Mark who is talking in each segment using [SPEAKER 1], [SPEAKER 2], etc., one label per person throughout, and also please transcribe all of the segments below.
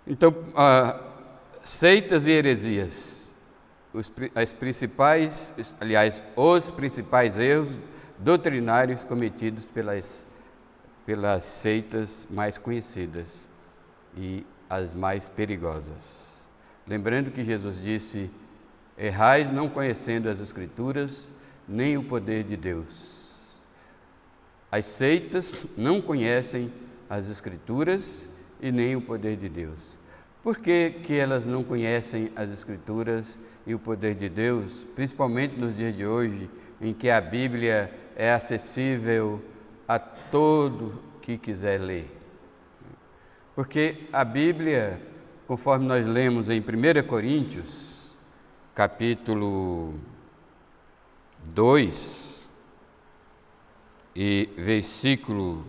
[SPEAKER 1] Então, seitas e heresias, os principais erros doutrinários cometidos pelas seitas mais conhecidas e as mais perigosas. Lembrando que Jesus disse: errais não conhecendo as Escrituras, nem o poder de Deus. As seitas não conhecem as Escrituras e nem o poder de Deus. Por que elas não conhecem as Escrituras e o poder de Deus, principalmente nos dias de hoje, em que a Bíblia é acessível a todo que quiser ler? Porque a Bíblia, conforme nós lemos em 1 Coríntios, capítulo 2, e versículo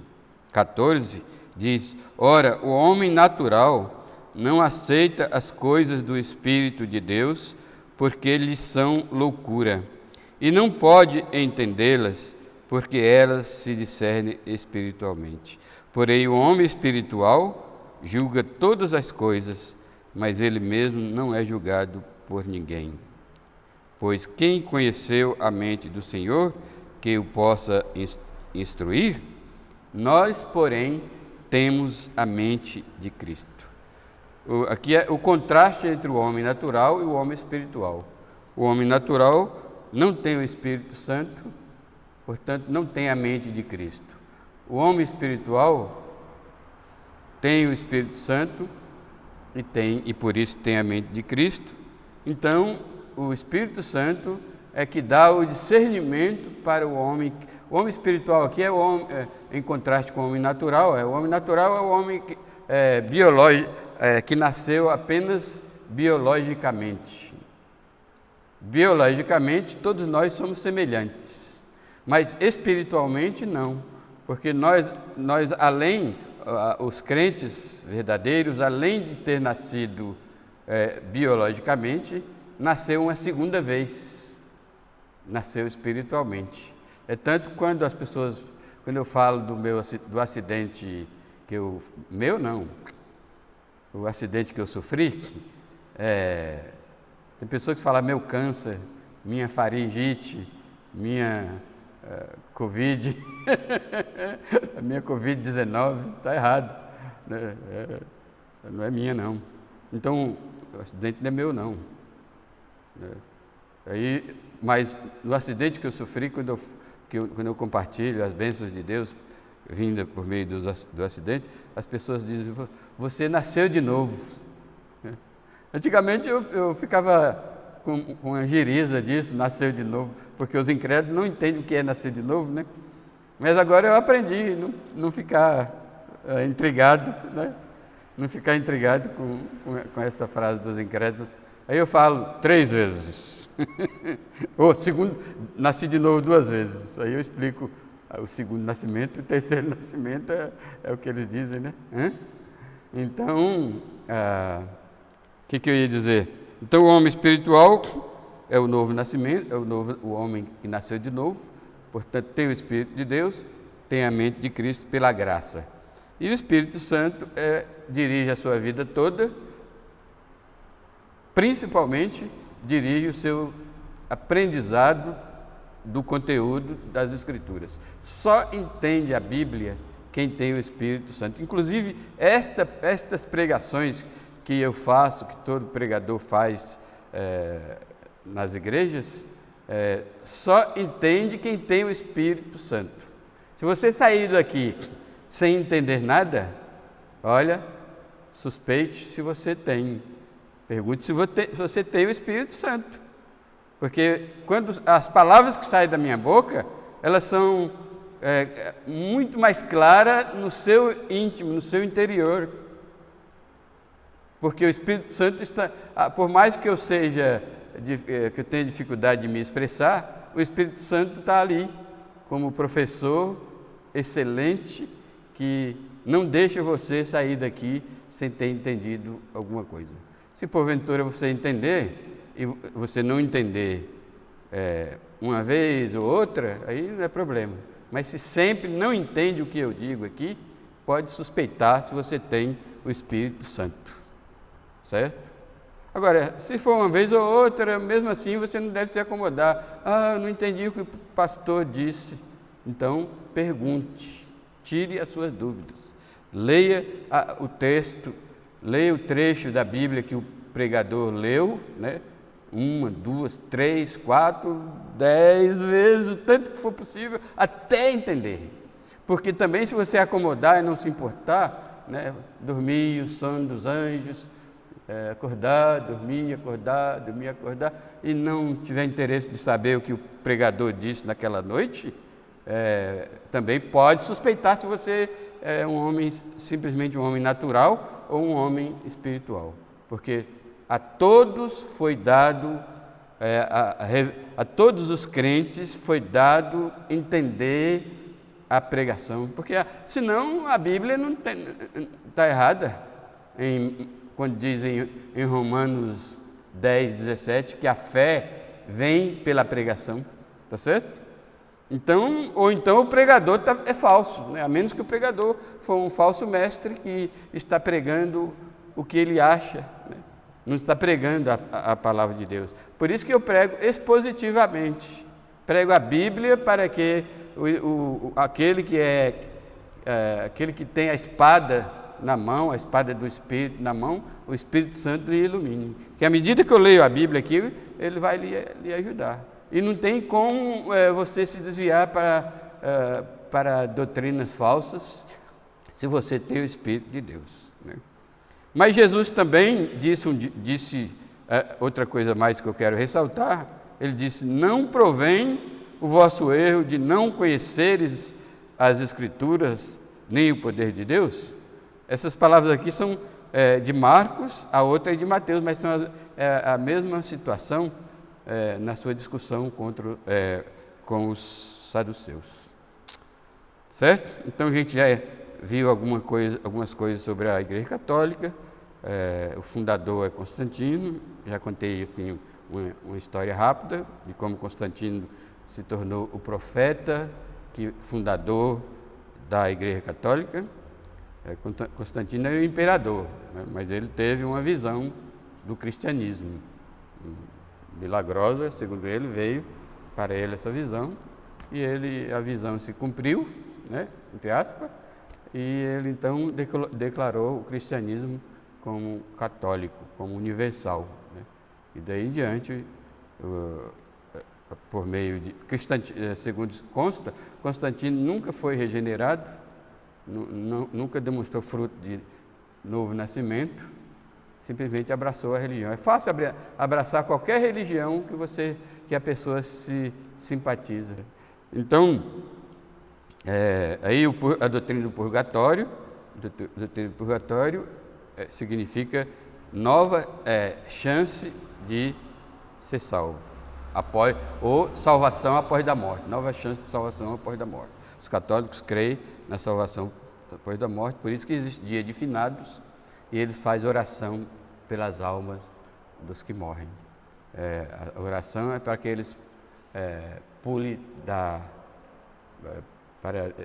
[SPEAKER 1] 14, diz: ora, o homem natural não aceita as coisas do Espírito de Deus, porque lhes são loucura, e não pode entendê-las, porque elas se discernem espiritualmente. Porém, o homem espiritual julga todas as coisas, mas ele mesmo não é julgado por ninguém. Pois quem conheceu a mente do Senhor, que o possa instruir? Nós, porém, temos a mente de Cristo. Aqui é o contraste entre o homem natural e o homem espiritual. O homem natural não tem o Espírito Santo, portanto, não tem a mente de Cristo. O homem espiritual tem o Espírito Santo e por isso tem a mente de Cristo. Então, o Espírito Santo é que dá o discernimento para o homem. O homem espiritual aqui é o homem, em contraste com o homem natural. O homem natural é o homem biológico, que nasceu apenas biologicamente. Biologicamente, todos nós somos semelhantes, mas espiritualmente não, porque nós além, os crentes verdadeiros, além de ter nascido biologicamente, nasceu uma segunda vez, nasceu espiritualmente. É tanto quando eu falo do acidente o acidente que eu sofri, tem pessoas que falam meu câncer, minha faringite, minha Covid, a minha Covid-19, está errado, não é minha não. Então, o acidente não é meu não. Mas no acidente que eu sofri, quando eu compartilho as bênçãos de Deus, vinda por meio do acidente, as pessoas dizem: você nasceu de novo. Antigamente eu ficava com uma giriza disso, nasceu de novo, porque os incrédulos não entendem o que é nascer de novo, né? Mas agora eu aprendi não ficar intrigado, né? Não ficar intrigado com essa frase dos incrédulos. Aí eu falo 3 vezes. Ou nasci de novo 2 vezes. Aí eu explico o segundo nascimento e o terceiro nascimento é o que eles dizem, né? Então, o que eu ia dizer? Então, o homem espiritual é o novo nascimento, o homem que nasceu de novo, portanto, tem o Espírito de Deus, tem a mente de Cristo pela graça. E o Espírito Santo dirige a sua vida toda, principalmente dirige o seu aprendizado do conteúdo das Escrituras. Só entende a Bíblia quem tem o Espírito Santo. Inclusive, estas pregações que eu faço, que todo pregador faz nas igrejas, só entende quem tem o Espírito Santo. Se você sair daqui sem entender nada, olha, suspeite se você tem. Pergunte se você tem o Espírito Santo. Porque quando as palavras que saem da minha boca, elas são muito mais claras no seu íntimo, no seu interior. Porque o Espírito Santo está, por mais que eu que eu tenha dificuldade de me expressar, o Espírito Santo está ali como professor excelente que não deixa você sair daqui sem ter entendido alguma coisa. Se porventura você entender e você não entender uma vez ou outra, aí não é problema. Mas se sempre não entende o que eu digo aqui, pode suspeitar se você tem o Espírito Santo. certo? Agora, se for uma vez ou outra, mesmo assim você não deve se acomodar. Ah, eu não entendi o que o pastor disse. Então, pergunte, tire as suas dúvidas. Leia o texto, leia o trecho da Bíblia que o pregador leu, né? 1, 2, 3, 4, 10 vezes, o tanto que for possível, até entender. Porque também, se você acomodar e não se importar, né? Dormir, o sono dos anjos, acordar, dormir, acordar, dormir, acordar, e não tiver interesse de saber o que o pregador disse naquela noite, também pode suspeitar se você é um homem, simplesmente um homem natural ou um homem espiritual. Porque a todos foi dado, a todos os crentes foi dado entender a pregação. Porque senão a Bíblia não está errada, quando dizem em Romanos 10, 17, que a fé vem pela pregação. Está certo? Então, ou então o pregador é falso, né? A menos que o pregador for um falso mestre que está pregando o que ele acha, né? Não está pregando a palavra de Deus. Por isso que eu prego expositivamente. Prego a Bíblia para que aquele que tem a espada na mão, a espada do Espírito na mão, o Espírito Santo lhe ilumine. Que à medida que eu leio a Bíblia aqui, ele vai lhe ajudar. E não tem como você se desviar para doutrinas falsas se você tem o Espírito de Deus, né? Mas Jesus também disse outra coisa mais que eu quero ressaltar. Ele disse: não provém o vosso erro de não conheceres as Escrituras nem o poder de Deus. Essas palavras aqui são de Marcos, a outra é de Mateus, mas são a mesma situação na sua discussão com os saduceus. Certo? Então a gente já viu algumas coisas sobre a Igreja Católica. O fundador é Constantino. Já contei assim, uma história rápida de como Constantino se tornou o profeta, fundador da Igreja Católica. Constantino era o imperador, né? Mas ele teve uma visão do cristianismo milagrosa, segundo ele, veio para ele essa visão, e a visão se cumpriu, né, entre aspas, e ele então declarou o cristianismo como católico, como universal, né? E daí em diante, por meio de segundo consta, Constantino nunca foi regenerado, nunca demonstrou fruto de novo nascimento, simplesmente abraçou a religião. É fácil abraçar qualquer religião que a pessoa se simpatiza. Então, aí a doutrina do purgatório, significa nova chance de ser salvo, ou salvação após da morte, nova chance de salvação após da morte. Os católicos creem na salvação depois da morte, por isso que existe dia de finados, e eles fazem oração pelas almas dos que morrem. A oração é para que eles pulem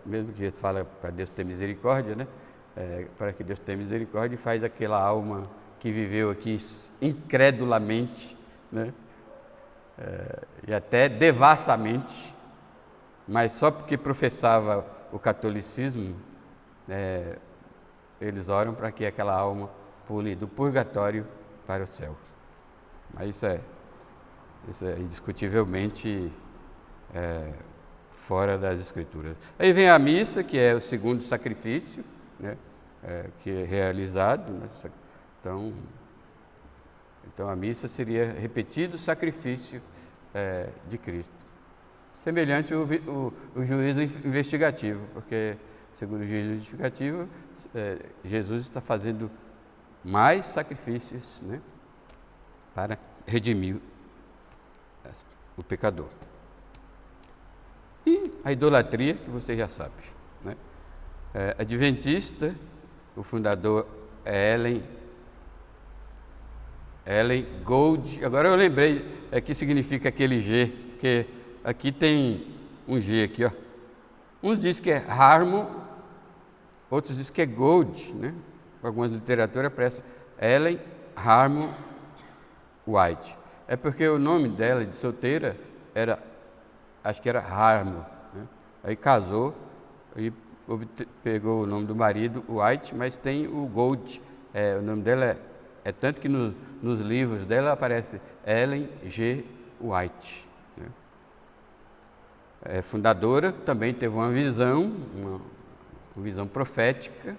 [SPEAKER 1] mesmo que eles falem para Deus ter misericórdia, né? Para que Deus tenha misericórdia, e faz aquela alma que viveu aqui incredulamente, né? E até devassamente, mas só porque professava o catolicismo, eles oram para que aquela alma pule do purgatório para o céu. Mas isso é indiscutivelmente fora das Escrituras. Aí vem a missa, que é o segundo sacrifício, né, que é realizado, né? Então a missa seria repetido sacrifício de Cristo. Semelhante ao juízo investigativo, porque, segundo o juízo investigativo, Jesus está fazendo mais sacrifícios, né, para redimir o pecador. E a idolatria, que você já sabe, né? Adventista, o fundador é Ellen Gold. Agora eu lembrei que significa aquele G, porque aqui tem um G aqui, ó. Uns dizem que é Harmon, outros dizem que é Gold, né? Algumas literaturas aparecem Ellen Harmon White. É porque o nome dela de solteira era, acho que era Harmon, né? Aí casou e pegou o nome do marido, White, mas tem o Gold. O nome dela é tanto que nos livros dela aparece Ellen G. White, né? É fundadora, também teve uma visão, uma visão profética.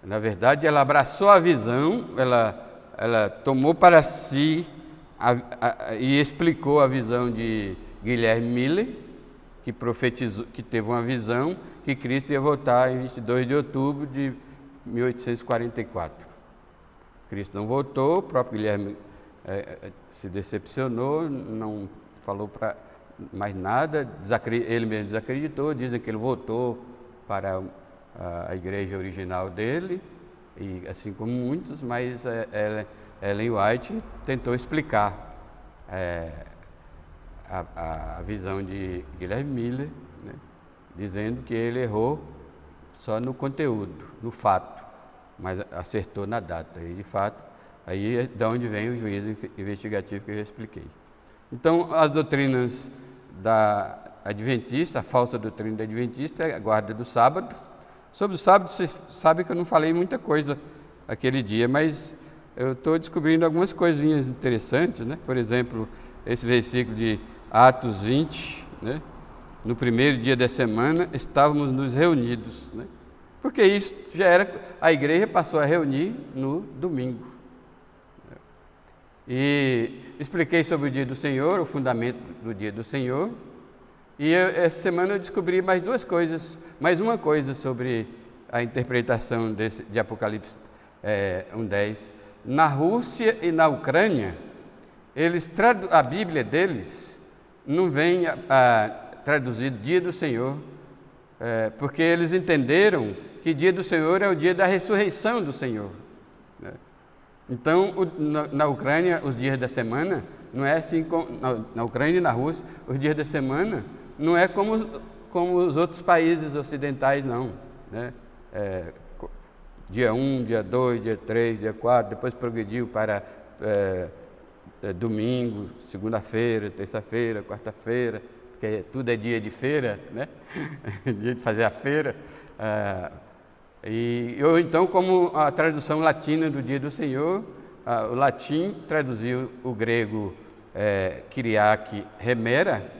[SPEAKER 1] Na verdade, ela abraçou a visão, ela tomou para si e explicou a visão de Guilherme Miller, que profetizou, que teve uma visão que Cristo ia voltar em 22 de outubro de 1844. Cristo não voltou, o próprio Guilherme se decepcionou, não falou para mais nada, ele mesmo desacreditou, dizem que ele voltou para a igreja original dele, e assim como muitos, mas Ellen White tentou explicar a visão de Guilherme Miller, né, dizendo que ele errou só no conteúdo, no fato, mas acertou na data. E de fato, aí é de onde vem o juízo investigativo que eu já expliquei. Então, as doutrinas da adventista, a falsa doutrina da adventista é a guarda do sábado. Sobre o sábado, vocês sabem que eu não falei muita coisa aquele dia, mas eu estou descobrindo algumas coisinhas interessantes, né? Por exemplo, esse versículo de Atos 20, né? No primeiro dia da semana estávamos nos reunidos, né? Porque isso já era, a igreja passou a reunir no domingo. E expliquei sobre o dia do Senhor, o fundamento do dia do Senhor. E essa semana eu descobri mais uma coisa sobre a interpretação de Apocalipse 1:10. Na Rússia e na Ucrânia, a Bíblia deles não vem traduzir dia do Senhor, porque eles entenderam que dia do Senhor é o dia da ressurreição do Senhor, né? Então, na Ucrânia, os dias da semana, não é assim, na Ucrânia e na Rússia, os dias da semana não é como os outros países ocidentais, não, né? Dia 1, dia 2, dia 3, dia 4, depois progrediu para domingo, segunda-feira, terça-feira, quarta-feira, porque tudo é dia de feira, né? Dia de fazer a feira. Ou então, como a tradução latina do dia do Senhor, o latim traduziu o grego Kyriake Hemera,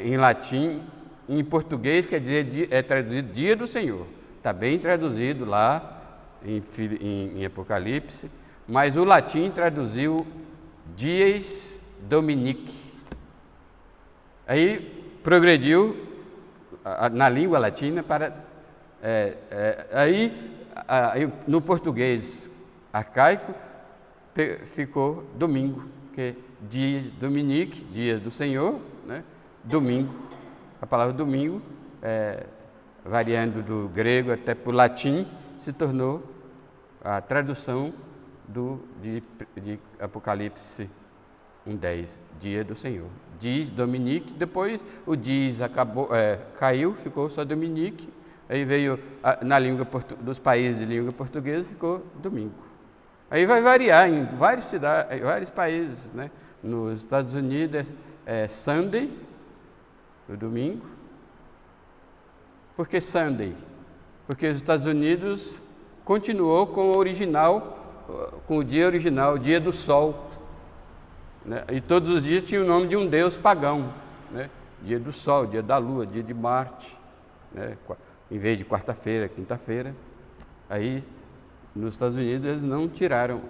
[SPEAKER 1] em latim, em português quer dizer, é traduzido dia do Senhor. Está bem traduzido lá em Apocalipse, mas o latim traduziu dies Dominici. Aí progrediu na língua latina para... aí no português arcaico ficou domingo, porque dies Dominici, dia do Senhor, né? Domingo, a palavra domingo, variando do grego até para o latim, se tornou a tradução de Apocalipse 1:10, dia do Senhor. Dies Dominici, depois o dies caiu, ficou só Dominici, aí veio na língua dos países de língua portuguesa, ficou domingo. Aí vai variar em várias cidades, vários países, né? Nos Estados Unidos é Sunday, o domingo. Por que Sunday? Porque os Estados Unidos continuou com o dia original, o dia do sol, né? E todos os dias tinha o nome de um deus pagão, né? Dia do sol, dia da lua, dia de Marte, né? Em vez de quarta-feira, quinta-feira. Aí, nos Estados Unidos, eles não tiraram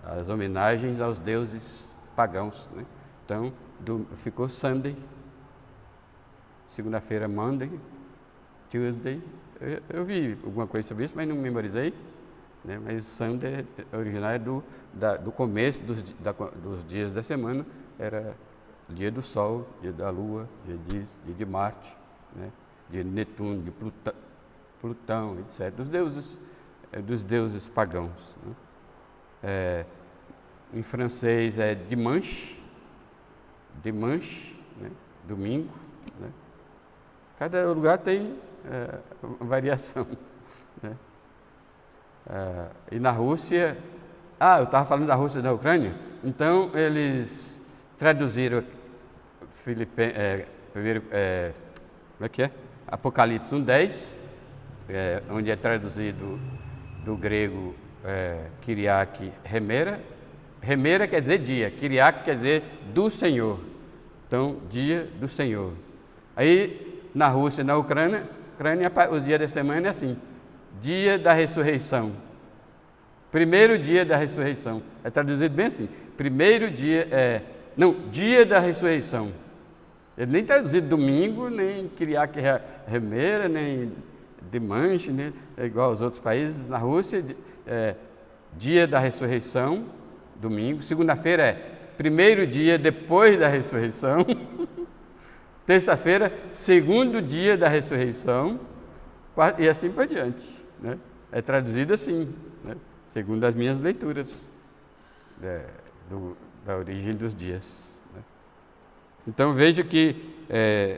[SPEAKER 1] as homenagens aos deuses pagãos, né? Então, ficou Sunday, segunda-feira Monday, Tuesday. Eu vi alguma coisa sobre isso, mas não memorizei, né? Mas Sunday original é do começo dos dias da semana, era dia do Sol, dia da Lua, dia de Marte, né? Dia de Netuno, de Plutão, etc. Dos deuses pagãos, né? Em francês é dimanche, né? Domingo, né? Cada lugar tem variação, né? E na Rússia, eu estava falando da Rússia e da Ucrânia, então eles traduziram primeiro, como é que é? Apocalipse 1:10, onde é traduzido do grego Kyriake Hemera. Hemera quer dizer dia, Kyriake quer dizer do Senhor. Então, dia do Senhor. Aí, na Rússia e na Ucrânia, os dias da semana é assim: dia da ressurreição. Primeiro dia da ressurreição. É traduzido bem assim. Primeiro dia, dia da ressurreição. Ele nem traduzido domingo, nem Kyriake Hemera, nem Dimanche, né? É igual aos outros países. Na Rússia, dia da ressurreição, domingo. Segunda-feira é primeiro dia depois da ressurreição. Terça-feira, segundo dia da ressurreição. E assim por diante, né? É traduzido assim, né? Segundo as minhas leituras da origem dos dias, né? Então veja que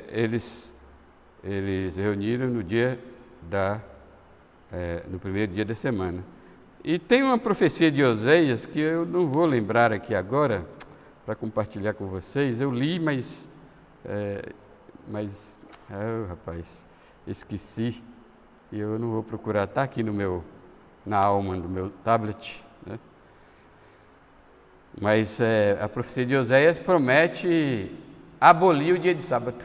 [SPEAKER 1] eles reuniram no dia no primeiro dia da semana. E tem uma profecia de Oséias que eu não vou lembrar aqui agora para compartilhar com vocês. Eu li, mas rapaz, esqueci. E eu não vou procurar, está aqui na alma do meu tablet, né? Mas a profecia de Oséias promete abolir o dia de sábado.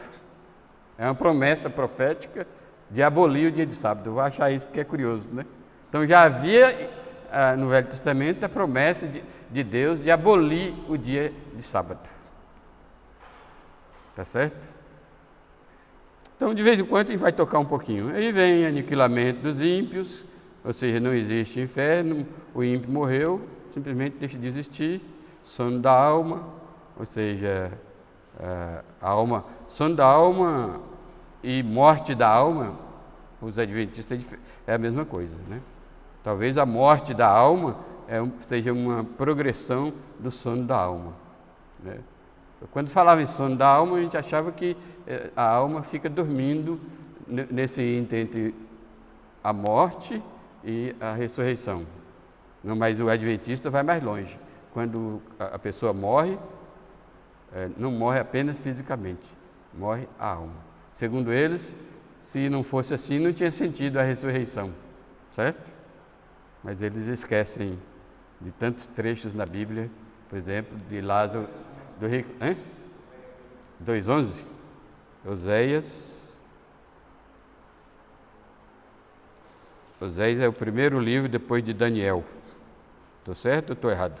[SPEAKER 1] É uma promessa profética de abolir o dia de sábado. Eu vou achar isso porque é curioso, né? Então já havia no Velho Testamento a promessa de Deus de abolir o dia de sábado. Tá certo? Então, de vez em quando, a gente vai tocar um pouquinho. Aí vem aniquilamento dos ímpios, ou seja, não existe inferno, o ímpio morreu, simplesmente deixa de existir. Sono da alma, ou seja, sono da alma e morte da alma, os adventistas é a mesma coisa, né? Talvez a morte da alma seja uma progressão do sono da alma, né? Quando falava em sono da alma, a gente achava que a alma fica dormindo nesse entre a morte e a ressurreição. Não, mas o adventista vai mais longe. Quando a pessoa morre, não morre apenas fisicamente, morre a alma. Segundo eles, se não fosse assim, não tinha sentido a ressurreição, certo? Mas eles esquecem de tantos trechos na Bíblia, por exemplo, de Lázaro, do rico, 2:11, Oséias é o primeiro livro depois de Daniel. Estou certo ou estou errado?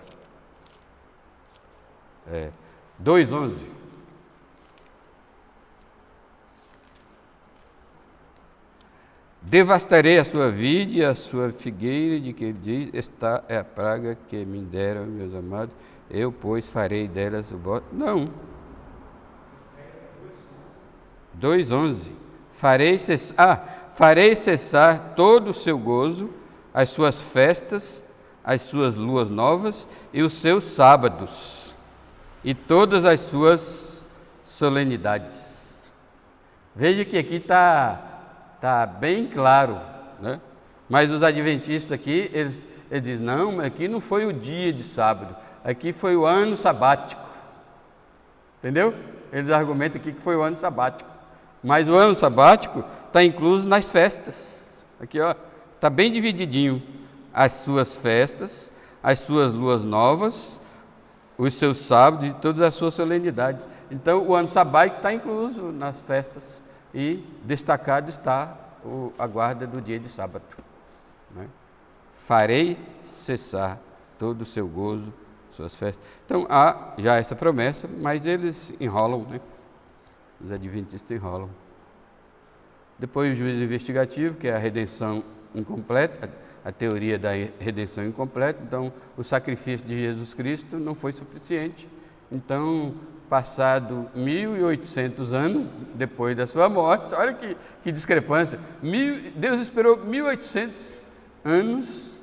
[SPEAKER 1] 2:11. Devastarei a sua vide e a sua figueira, de que ele diz, esta é a praga que me deram, meus amados, eu, pois, farei delas o bote. Não. 2:11. Farei cessar todo o seu gozo, as suas festas, as suas luas novas e os seus sábados, e todas as suas solenidades. Veja que aqui está bem claro, né? Mas os adventistas aqui, eles dizem, não, aqui não foi o dia de sábado, aqui foi o ano sabático. Entendeu? Eles argumentam aqui que foi o ano sabático. Mas o ano sabático está incluso nas festas. Aqui, ó, está bem divididinho. As suas festas, as suas luas novas, os seus sábados e todas as suas solenidades. Então, o ano sabático está incluso nas festas e destacado está a guarda do dia de sábado, né? Farei cessar todo o seu gozo, suas festas. Então, há já essa promessa, mas eles enrolam, né? Os adventistas enrolam. Depois o juízo investigativo, que é a redenção incompleta, a teoria da redenção incompleta. Então, o sacrifício de Jesus Cristo não foi suficiente. Então, passado 1.800 anos depois da sua morte, olha que discrepância, Deus esperou 1.800 anos,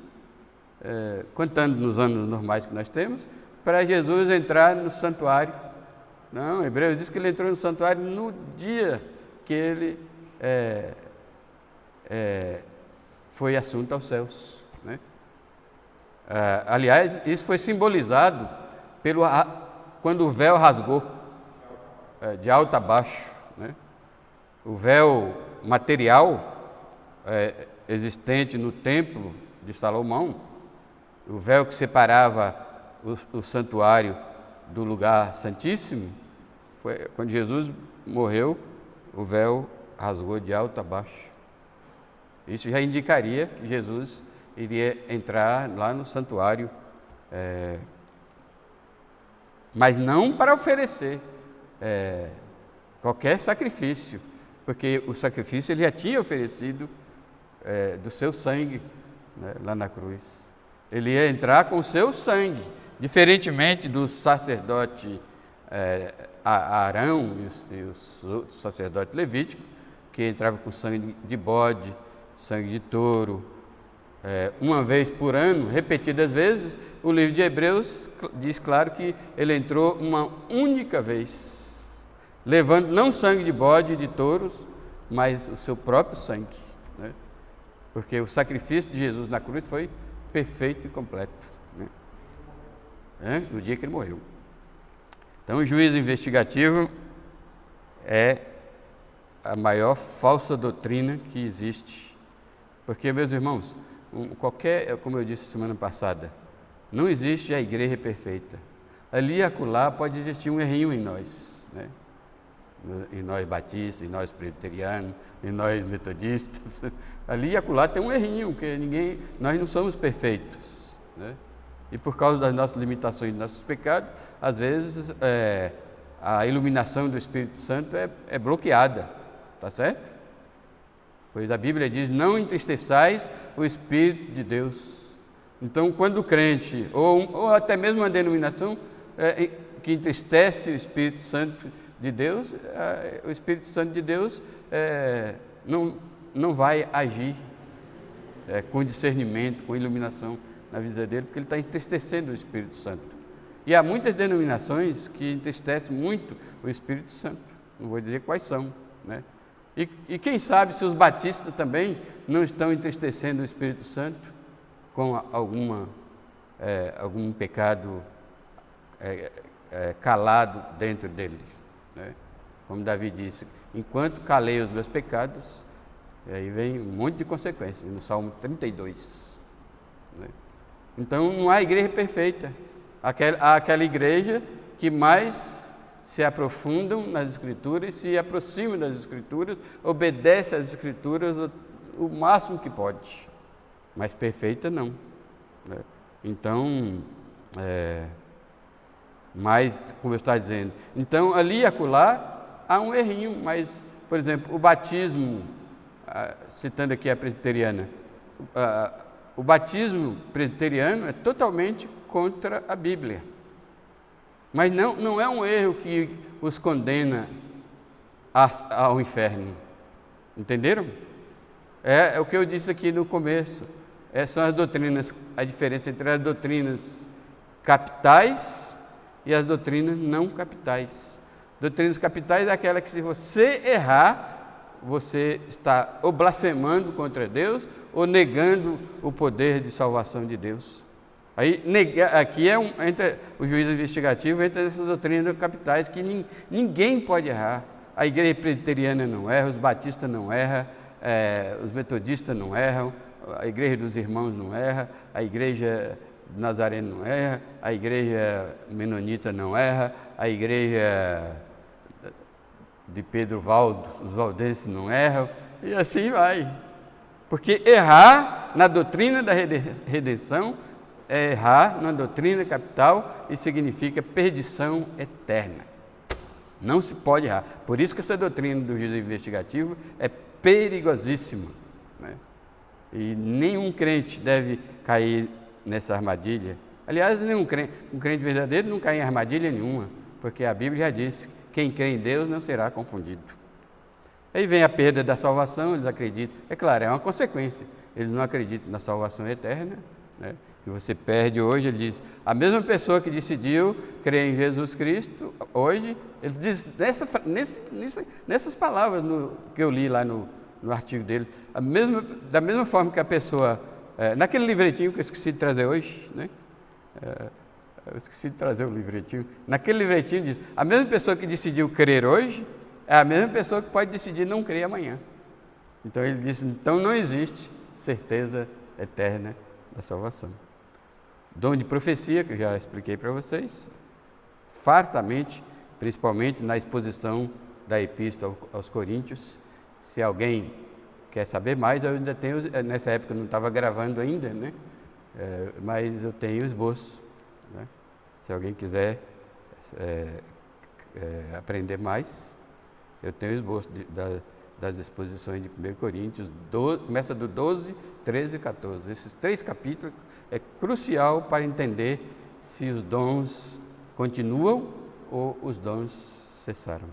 [SPEAKER 1] contando nos anos normais que nós temos, para Jesus entrar no santuário. Não, Hebreus diz que ele entrou no santuário no dia que ele foi assunto aos céus. né? Aliás, isso foi simbolizado quando o véu rasgou, de alto a baixo, né? O véu material existente no templo de Salomão, o véu que separava o santuário do lugar santíssimo, quando Jesus morreu, o véu rasgou de alto a baixo. Isso já indicaria que Jesus iria entrar lá no santuário, mas não para oferecer qualquer sacrifício, porque o sacrifício ele já tinha oferecido do seu sangue, né, lá na cruz. Ele ia entrar com o seu sangue, diferentemente do sacerdote Arão e os outros sacerdotes levíticos, que entravam com sangue de bode, sangue de touro, uma vez por ano, repetidas vezes. O livro de Hebreus diz claro que ele entrou uma única vez, levando não sangue de bode e de touros, mas o seu próprio sangue, né? Porque o sacrifício de Jesus na cruz foi perfeito e completo, né? No dia que ele morreu. Então, o juízo investigativo é a maior falsa doutrina que existe. Porque, meus irmãos, como eu disse semana passada, não existe a igreja perfeita. Ali e acolá pode existir um errinho em nós, né? Em nós batistas, em nós presbiterianos, em nós metodistas. Ali e acolá tem um errinho, porque nós não somos perfeitos, né? E por causa das nossas limitações, dos nossos pecados, às vezes a iluminação do Espírito Santo é bloqueada, tá certo? Pois a Bíblia diz, não entristeçais o Espírito de Deus. Então, quando o crente, ou até mesmo uma denominação que entristece o Espírito Santo de Deus, o Espírito Santo de Deus não vai agir com discernimento, com iluminação na vida dele, porque ele está entristecendo o Espírito Santo. E há muitas denominações que entristecem muito o Espírito Santo, não vou dizer quais são, né? E quem sabe se os batistas também não estão entristecendo o Espírito Santo com algum pecado calado dentro deles, né? Como Davi disse, enquanto calei os meus pecados, aí vem um monte de consequências, no Salmo 32, né? Então não há igreja perfeita, há aquela igreja que mais se aprofundam nas Escrituras, se aproximam das Escrituras, obedece às Escrituras o máximo que pode, mas perfeita não, né? Então, mas, como eu estava dizendo, então ali e acolá há um errinho, mas, por exemplo, o batismo, citando aqui a presbiteriana, o batismo presbiteriano é totalmente contra a Bíblia. Mas não é um erro que os condena ao inferno. Entenderam? É o que eu disse aqui no começo. São as doutrinas, a diferença entre as doutrinas capitais e as doutrinas não capitais. Doutrinas capitais é aquela que, se você errar, você está ou blasfemando contra Deus ou negando o poder de salvação de Deus. Aí, aqui entra o juízo investigativo, entra essas doutrinas capitais que ninguém pode errar. A igreja presbiteriana não erra, os batistas não erram, os metodistas não erram, a igreja dos irmãos não erra, a igreja nazarena não erra, a igreja menonita não erra, a igreja de Pedro Valdo, os valdenses não erram, e assim vai. Porque errar na doutrina da redenção é errar na doutrina capital e significa perdição eterna. Não se pode errar. Por isso que essa doutrina do juízo investigativo é perigosíssima, né? E nenhum crente deve cair nessa armadilha. Aliás, um crente verdadeiro não cai em armadilha nenhuma, porque a Bíblia já disse, quem crê em Deus não será confundido. Aí vem a perda da salvação, eles acreditam. É claro, é uma consequência. Eles não acreditam na salvação eterna, né? Que você perde hoje. Ele diz, a mesma pessoa que decidiu crer em Jesus Cristo, hoje, ele diz nessas palavras que eu li lá no artigo dele, da mesma forma que a pessoa naquele livretinho que eu esqueci de trazer hoje, né? Eu esqueci de trazer o livretinho. Naquele livretinho diz, a mesma pessoa que decidiu crer hoje, é a mesma pessoa que pode decidir não crer amanhã. Então ele disse, então não existe certeza eterna da salvação. Dom de profecia, que eu já expliquei para vocês, fartamente, principalmente na exposição da Epístola aos Coríntios. Se alguém quer saber mais, eu ainda tenho, nessa época eu não estava gravando ainda, né? Mas eu tenho o esboço, né? Se alguém quiser aprender mais, eu tenho o esboço das exposições de 1 Coríntios, começa do 12, 13 e 14. Esses 3 capítulos é crucial para entender se os dons continuam ou os dons cessaram.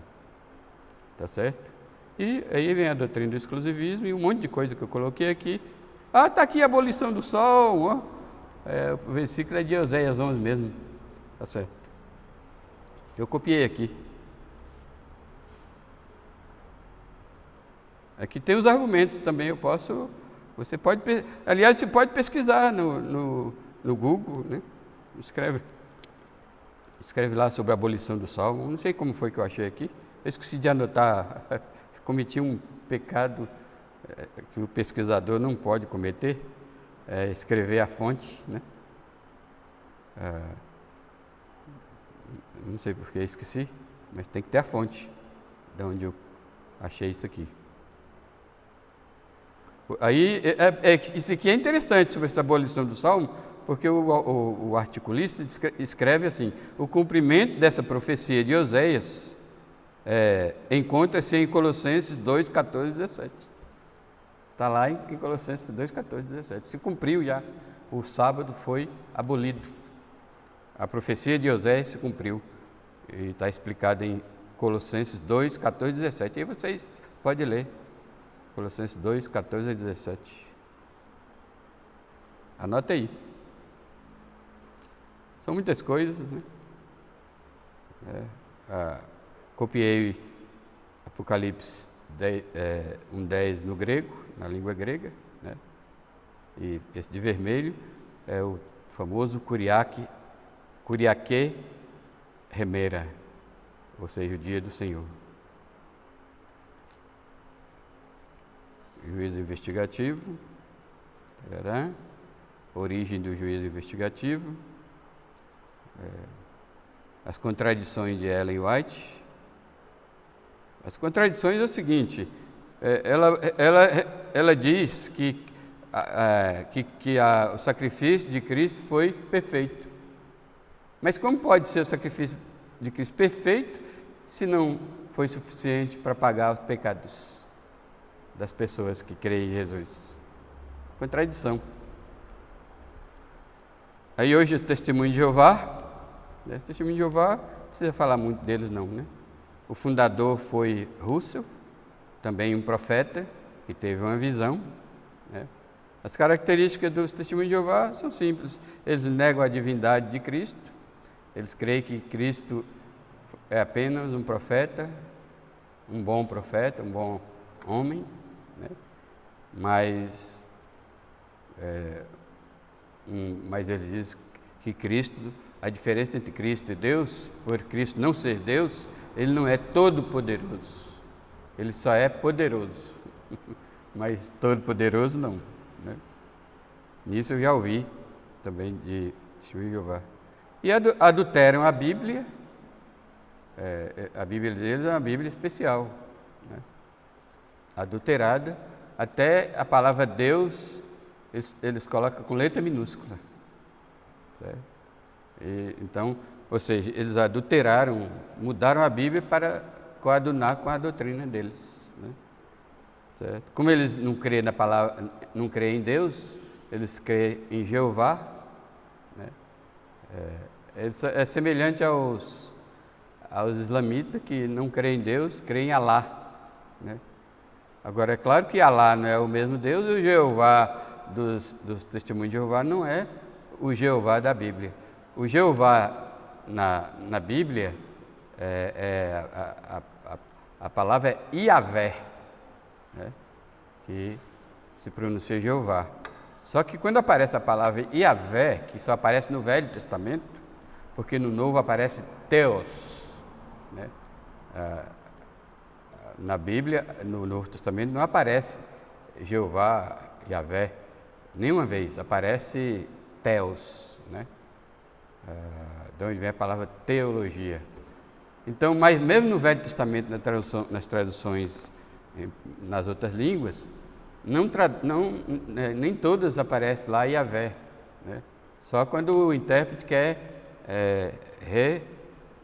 [SPEAKER 1] Tá certo? E aí vem a doutrina do exclusivismo e um monte de coisa que eu coloquei aqui. Está aqui a abolição do sol, ó. O versículo é de Oséias 11 mesmo. Tá certo? Eu copiei aqui. Aqui tem os argumentos também, você pode pesquisar no Google, né? Escreve lá sobre a abolição do salmo. Não sei como foi que eu achei aqui. Eu esqueci de anotar, cometi um pecado que o pesquisador não pode cometer, escrever a fonte, né? Não sei porque esqueci, mas tem que ter a fonte de onde eu achei isso aqui. Aí, isso aqui é interessante sobre essa abolição do salmo, porque o articulista escreve assim, o cumprimento dessa profecia de Oséias encontra-se em Colossenses 2, 14 e 17. Está lá em Colossenses 2, 14 e 17. Se cumpriu já, o sábado foi abolido. A profecia de Oséias se cumpriu. E está explicado em Colossenses 2, 14 e 17. Aí vocês podem ler. Colossenses 2, 14 e 17. Anota aí. São muitas coisas, né? Copiei Apocalipse 1:10 no grego, na língua grega, né? E esse de vermelho é o famoso Kuriake Remera, ou seja, o dia do Senhor. Juízo investigativo, origem do juízo investigativo, as contradições de Ellen White. As contradições é o seguinte, ela diz que o sacrifício de Cristo foi perfeito. Mas como pode ser o sacrifício de Cristo perfeito se não foi suficiente para pagar os pecados das pessoas que creem em Jesus? Contradição. Aí hoje o Testemunho de Jeová, o Testemunho de Jeová, não precisa falar muito deles não, né? O fundador foi Russell, também um profeta, que teve uma visão, né? As características dos Testemunhos de Jeová são simples. Eles negam a divindade de Cristo, eles creem que Cristo é apenas um profeta, um bom homem, né? Mas eles dizem que Cristo, a diferença entre Cristo e Deus, por Cristo não ser Deus, ele não é todo-poderoso, ele só é poderoso, mas todo-poderoso não, né? Nisso eu já ouvi também de Testemunho de Jeová. E adulteram a Bíblia, a Bíblia deles é uma Bíblia especial, né? Adulterada, até a palavra Deus eles colocam com letra minúscula, certo? Então, ou seja, eles adulteraram, mudaram a Bíblia para coadunar com a doutrina deles, né? Certo? Como eles não creem na palavra, não creem em Deus, eles creem em Jeová, né? É semelhante aos islamitas que não creem em Deus, creem em Alá, né? Agora, é claro que Alá não é o mesmo Deus, e o Jeová dos Testemunhos de Jeová não é o Jeová da Bíblia. O Jeová na Bíblia, a palavra é Iavé, né? Que se pronuncia Jeová. Só que quando aparece a palavra Yahvé, que só aparece no Velho Testamento, porque no Novo aparece Theos, né? Na Bíblia, no Novo Testamento, não aparece Jeová, Yahvé, nenhuma vez, aparece Theos, né? De onde vem a palavra teologia. Então, mas mesmo no Velho Testamento, nas traduções nas outras línguas, nem todas aparecem lá Yahvé, né? Só quando o intérprete quer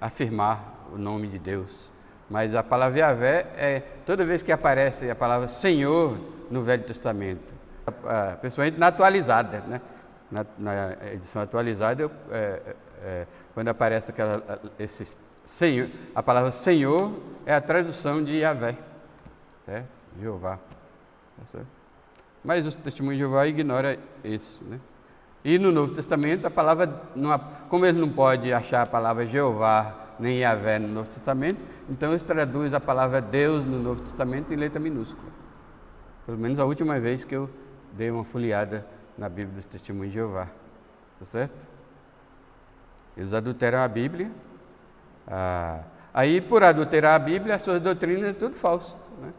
[SPEAKER 1] reafirmar o nome de Deus. Mas a palavra Yahvé toda vez que aparece a palavra Senhor no Velho Testamento, principalmente na atualizada, né? Na edição atualizada, quando aparece Senhor, a palavra Senhor é a tradução de Yahvé, certo? Jeová. Certo? Mas o Testemunho de Jeová ignora isso, né? E no Novo Testamento, a palavra, como ele não pode achar a palavra Jeová nem Yahvé no Novo Testamento, então eles traduzem a palavra Deus no Novo Testamento em letra minúscula. Pelo menos a última vez que eu dei uma folheada na Bíblia do Testemunho de Jeová. Tá certo? Eles adulteram a Bíblia. Aí, por adulterar a Bíblia, as suas doutrinas é tudo falso, né?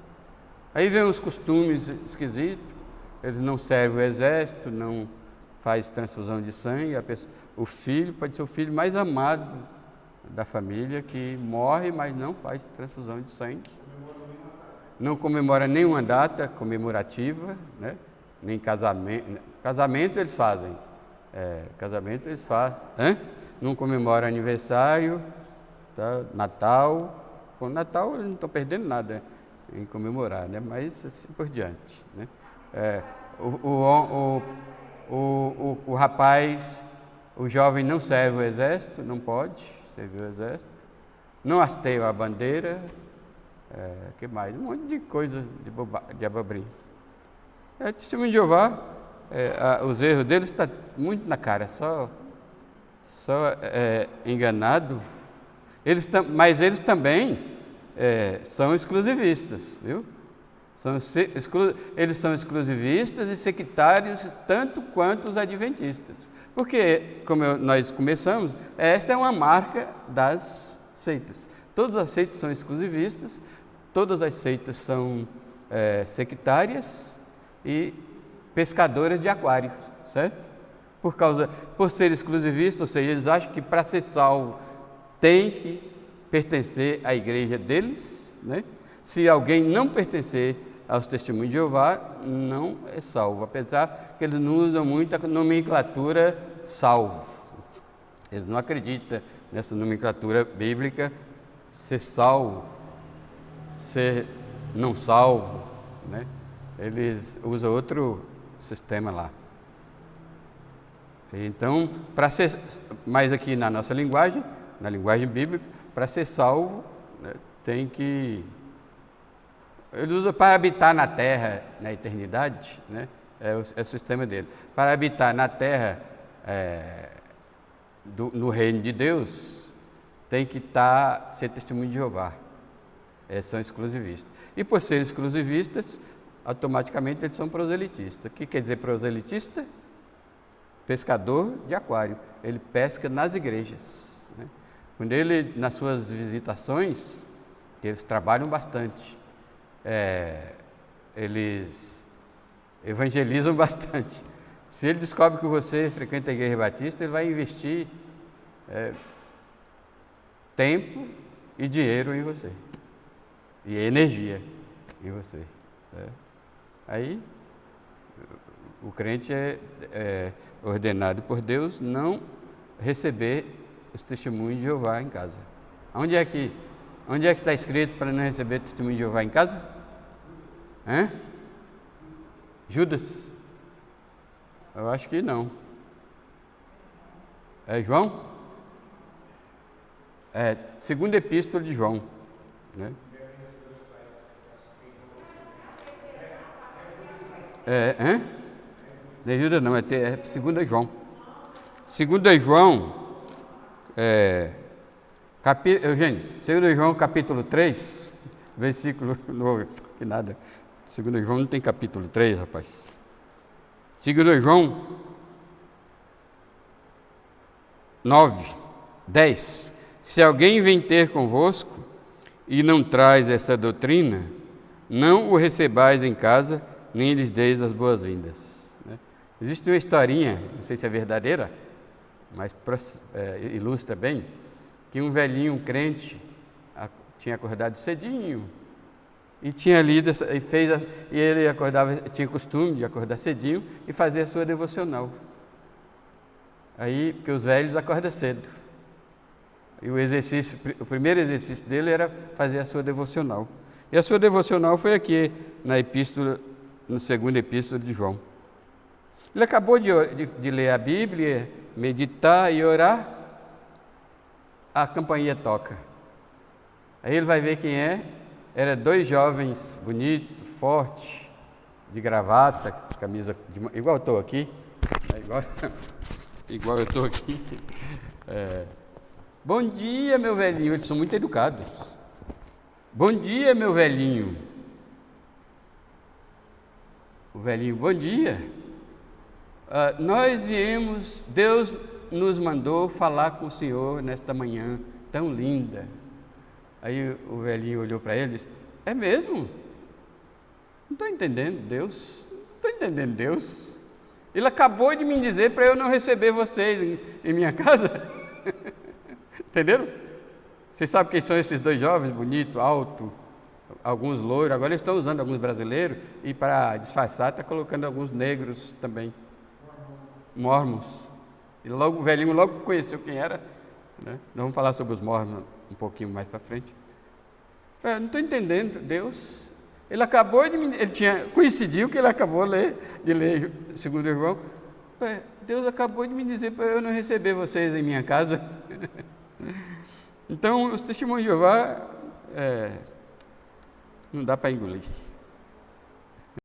[SPEAKER 1] Aí vem os costumes esquisitos. Eles não servem o exército, não faz transfusão de sangue. O filho pode ser o filho mais amado da família, que morre, mas não faz transfusão de sangue. Não comemora nenhuma data comemorativa, né? Nem casamento. Casamento eles fazem. Não comemora aniversário, tá? Natal. Com Natal eles não estão perdendo nada em comemorar, né? Mas assim por diante, né? O rapaz, o jovem não serve o exército, não pode servir o exército, não hasteia a bandeira, que mais? Um monte de coisa de abobrinha. Testemunho de Jeová, os erros deles estão muito na cara, só enganado. Mas eles também são exclusivistas, viu? Eles são exclusivistas e sectários tanto quanto os adventistas. Porque, como nós começamos, essa é uma marca das seitas. Todas as seitas são exclusivistas, todas as seitas são sectárias e pescadoras de aquários, certo? Por ser exclusivistas, ou seja, eles acham que para ser salvo tem que pertencer à igreja deles, né? Se alguém não pertencer aos Testemunhos de Jeová, não é salvo, apesar que eles não usam muito a nomenclatura salvo. Eles não acreditam nessa nomenclatura bíblica, ser salvo, ser não salvo, né? Eles usam outro sistema lá. Então, mas aqui na nossa linguagem, na linguagem bíblica, para ser salvo, né, tem que... Ele usa para habitar na terra, na eternidade, né? É o sistema dele. Para habitar na terra, no reino de Deus, tem que ser testemunho de Jeová. São exclusivistas. E por serem exclusivistas, automaticamente eles são proselitistas. O que quer dizer proselitista? Pescador de aquário. Ele pesca nas igrejas, né? Quando ele, nas suas visitações, eles trabalham bastante, eles evangelizam bastante. Se ele descobre que você frequenta a igreja batista, ele vai investir tempo e dinheiro em você, e energia em você, certo? Aí o crente é ordenado por Deus não receber os testemunhos de Jeová em casa. Onde é que está escrito para não receber testemunho de Jeová em casa? Judas? Eu acho que não. É João? Segunda epístola de João, né? Não é Judas não, é segunda João. Segunda João, Eugênio, 2 João capítulo 3, versículo 9, que nada, 2 João não tem capítulo 3, rapaz. Segundo João 9:10. Se alguém vem ter convosco e não traz esta doutrina, não o recebais em casa, nem lhes deis as boas-vindas. Existe uma historinha, não sei se é verdadeira, mas ilustra bem, que um velhinho, um crente, tinha acordado cedinho e tinha lido e ele tinha costume de acordar cedinho e fazer a sua devocional. Aí, porque os velhos acordam cedo. E o primeiro exercício dele era fazer a sua devocional. E a sua devocional foi aqui, no segundo epístola de João. Ele acabou de ler a Bíblia, meditar e orar, a campainha toca. Aí ele vai ver quem é. Eram 2 jovens bonitos, fortes, de gravata, camisa igual eu estou aqui. Igual eu estou aqui. Bom dia, meu velhinho. Eles são muito educados. Bom dia, meu velhinho. O velhinho, bom dia. Nós viemos, Deus nos mandou falar com o senhor nesta manhã tão linda. Aí o velhinho olhou para ele e disse: é mesmo? Não estou entendendo Deus. Não estou entendendo Deus. Ele acabou de me dizer para eu não receber vocês em minha casa. Entenderam? Vocês sabem quem são esses 2 jovens, bonitos, altos, alguns loiros. Agora eles estão usando alguns brasileiros e para disfarçar está colocando alguns negros também. Mormons. E logo o velhinho logo conheceu quem era. Né? Nós vamos falar sobre os mormons um pouquinho mais para frente. Não estou entendendo Deus. Ele coincidiu que ele acabou de ler segundo João. Deus acabou de me dizer para eu não receber vocês em minha casa. Então, os testemunhos de Jeová não dá para engolir.